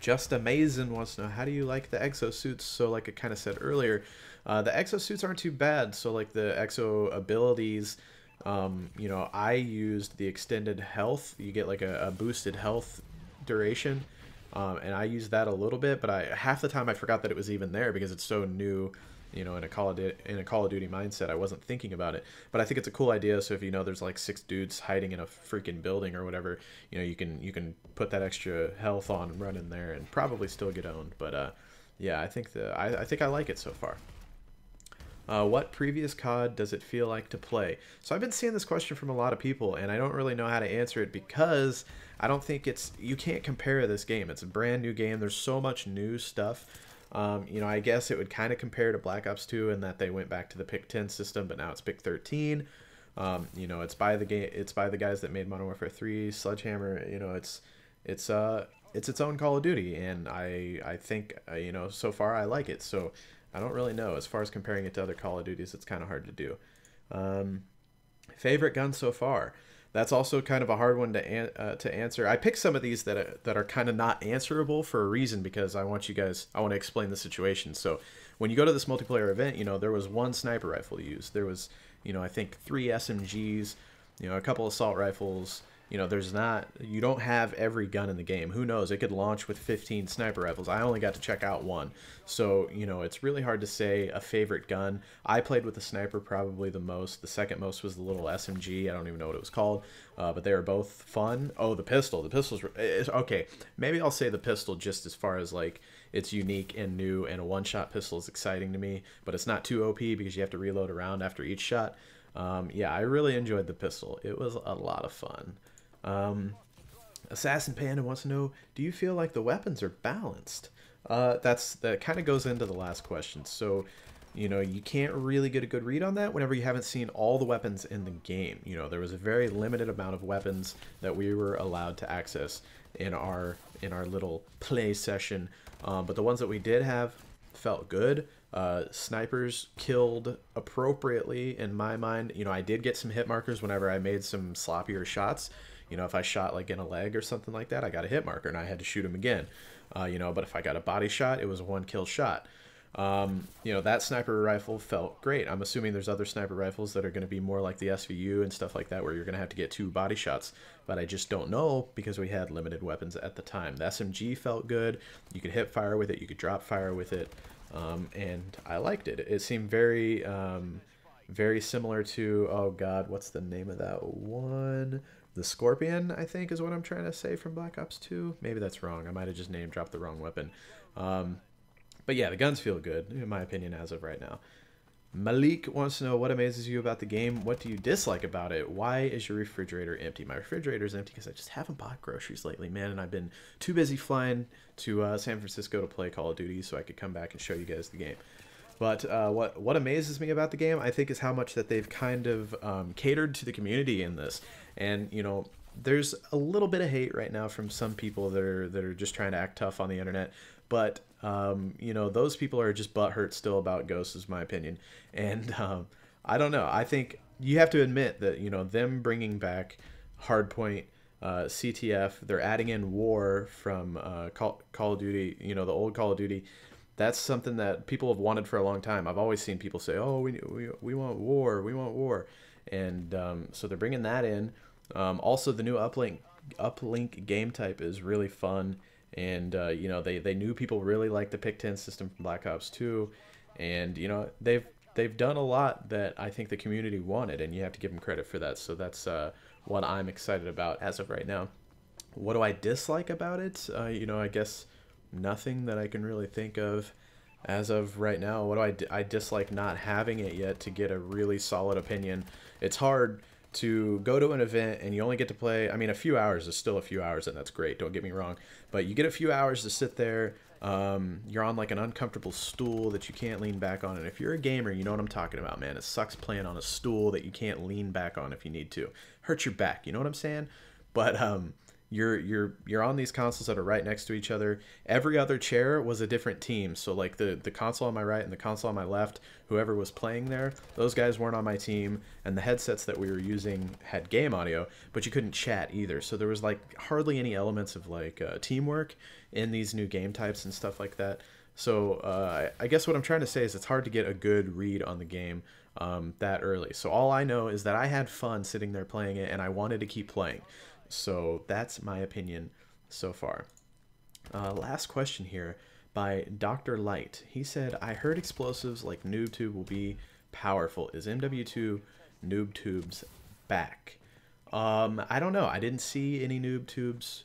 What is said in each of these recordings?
Just Amazing wants to know, how do you like the exosuits? So like I kind of said earlier, the exosuits aren't too bad. So like the EXO Abilities, you know, I used the extended health. You get like a boosted health duration, and I used that a little bit, but I half the time I forgot that it was even there because it's so new. You know, in a Call of Duty mindset, I wasn't thinking about it. But I think it's a cool idea. So if you know there's like 6 dudes hiding in a freaking building or whatever, you know, you can put that extra health on and run in there and probably still get owned. But yeah, I think I like it so far. What previous COD does it feel like to play? So I've been seeing this question from a lot of people, and I don't really know how to answer it because I don't think you can't compare this game. It's a brand new game. There's so much new stuff. You know, I guess it would kind of compare to Black Ops 2 in that they went back to the pick 10 system, but now it's pick 13. You know, it's by the guys that made Modern Warfare 3, Sledgehammer. You know, it's its own Call of Duty, and I think you know, so far I like it. So I don't really know. As far as comparing it to other Call of Duties, it's kind of hard to do. Favorite gun so far? That's also kind of a hard one to answer. I picked some of these that are kind of not answerable for a reason, because I want to explain the situation. So when you go to this multiplayer event, you know, there was one sniper rifle used. There was, you know, I think 3 SMGs, you know, a couple assault rifles. You know, you don't have every gun in the game. Who knows? It could launch with 15 sniper rifles. I only got to check out one. So, you know, it's really hard to say a favorite gun. I played with the sniper probably the most. The second most was the little SMG. I don't even know what it was called. But they were both fun. Oh, the pistol. The pistol's... Okay, maybe I'll say the pistol just as far as, like, it's unique and new, and a one-shot pistol is exciting to me. But it's not too OP because you have to reload a round after each shot. Yeah, I really enjoyed the pistol. It was a lot of fun. Assassin Panda wants to know, do you feel like the weapons are balanced? That kind of goes into the last question. So, you know, you can't really get a good read on that whenever you haven't seen all the weapons in the game. You know, there was a very limited amount of weapons that we were allowed to access in our little play session. But the ones that we did have felt good. Snipers killed appropriately in my mind. You know, I did get some hit markers whenever I made some sloppier shots. You know, if I shot like in a leg or something like that, I got a hit marker and I had to shoot him again. You know, but if I got a body shot, it was a 1-kill shot. You know, that sniper rifle felt great. I'm assuming there's other sniper rifles that are going to be more like the SVU and stuff like that, where you're going to have to get 2 body shots. But I just don't know because we had limited weapons at the time. The SMG felt good. You could hip fire with it. You could drop fire with it. And I liked it. It seemed very, very similar to, oh God, what's the name of that one? The Scorpion, I think, is what I'm trying to say from Black Ops 2. Maybe that's wrong. I might have just name dropped the wrong weapon. But yeah, the guns feel good, in my opinion, as of right now. Malik wants to know, what amazes you about the game? What do you dislike about it? Why is your refrigerator empty? My refrigerator is empty because I just haven't bought groceries lately, man. And I've been too busy flying to San Francisco to play Call of Duty so I could come back and show you guys the game. But what amazes me about the game, I think, is how much that they've kind of catered to the community in this. And, you know, there's a little bit of hate right now from some people that are just trying to act tough on the internet. But, you know, those people are just butthurt still about Ghosts, is my opinion. And I don't know. I think you have to admit that, you know, them bringing back Hardpoint, CTF, they're adding in War from Call of Duty, you know, the old Call of Duty. That's something that people have wanted for a long time. I've always seen people say, oh, we want War, we want War. And so they're bringing that in. Also, the new Uplink game type is really fun. And, you know, they knew people really liked the pick 10 system from Black Ops 2. And, you know, they've done a lot that I think the community wanted, and you have to give them credit for that. So that's what I'm excited about as of right now. What do I dislike about it? You know, I guess nothing that I can really think of as of right now. What do I dislike not having it yet to get a really solid opinion. It's hard to go to an event and you only get to play, I mean, a few hours is still a few hours, and that's great, don't get me wrong, but you get a few hours to sit there. You're on like an uncomfortable stool that you can't lean back on, and if you're a gamer, you know what I'm talking about, man. It sucks playing on a stool that you can't lean back on if you need to. Hurts your back, you know what I'm saying? But you're on these consoles that are right next to each other. Every other chair was a different team. So like the console on my right and the console on my left, whoever was playing there, those guys weren't on my team. And the headsets that we were using had game audio, but you couldn't chat either. So there was like hardly any elements of like teamwork in these new game types and stuff like that. So I guess what I'm trying to say is it's hard to get a good read on the game that early. So all I know is that I had fun sitting there playing it, and I wanted to keep playing. So that's my opinion so far. Last question here by Dr. Light. He said, I heard explosives like NoobTube will be powerful. Is MW2 NoobTubes back? I don't know. I didn't see any NoobTubes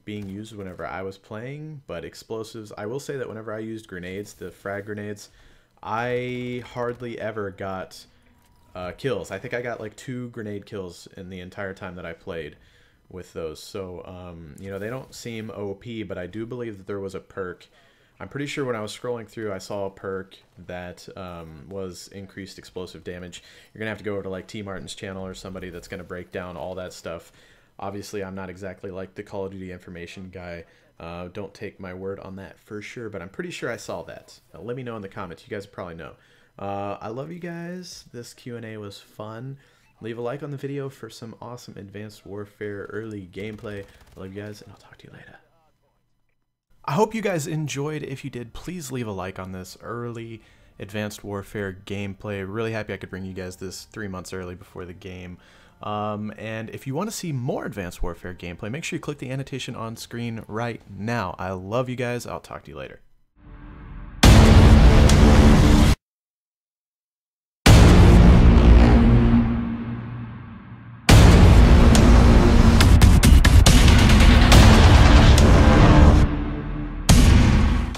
being used whenever I was playing, but explosives, I will say that whenever I used grenades, the frag grenades, I hardly ever got kills. I think I got like 2 grenade kills in the entire time that I played with those. So, you know, they don't seem OP, but I do believe that there was a perk. I'm pretty sure when I was scrolling through, I saw a perk that was increased explosive damage. You're going to have to go over to like T. Martin's channel or somebody that's going to break down all that stuff. Obviously, I'm not exactly like the Call of Duty information guy. Don't take my word on that for sure, but I'm pretty sure I saw that. Let me know in the comments. You guys probably know. I love you guys. This Q&A was fun. Leave a like on the video for some awesome Advanced Warfare early gameplay. I love you guys, and I'll talk to you later. I hope you guys enjoyed. If you did, please leave a like on this early Advanced Warfare gameplay. Really happy I could bring you guys this 3 months early before the game. And if you want to see more Advanced Warfare gameplay, make sure you click the annotation on screen right now. I love you guys. I'll talk to you later.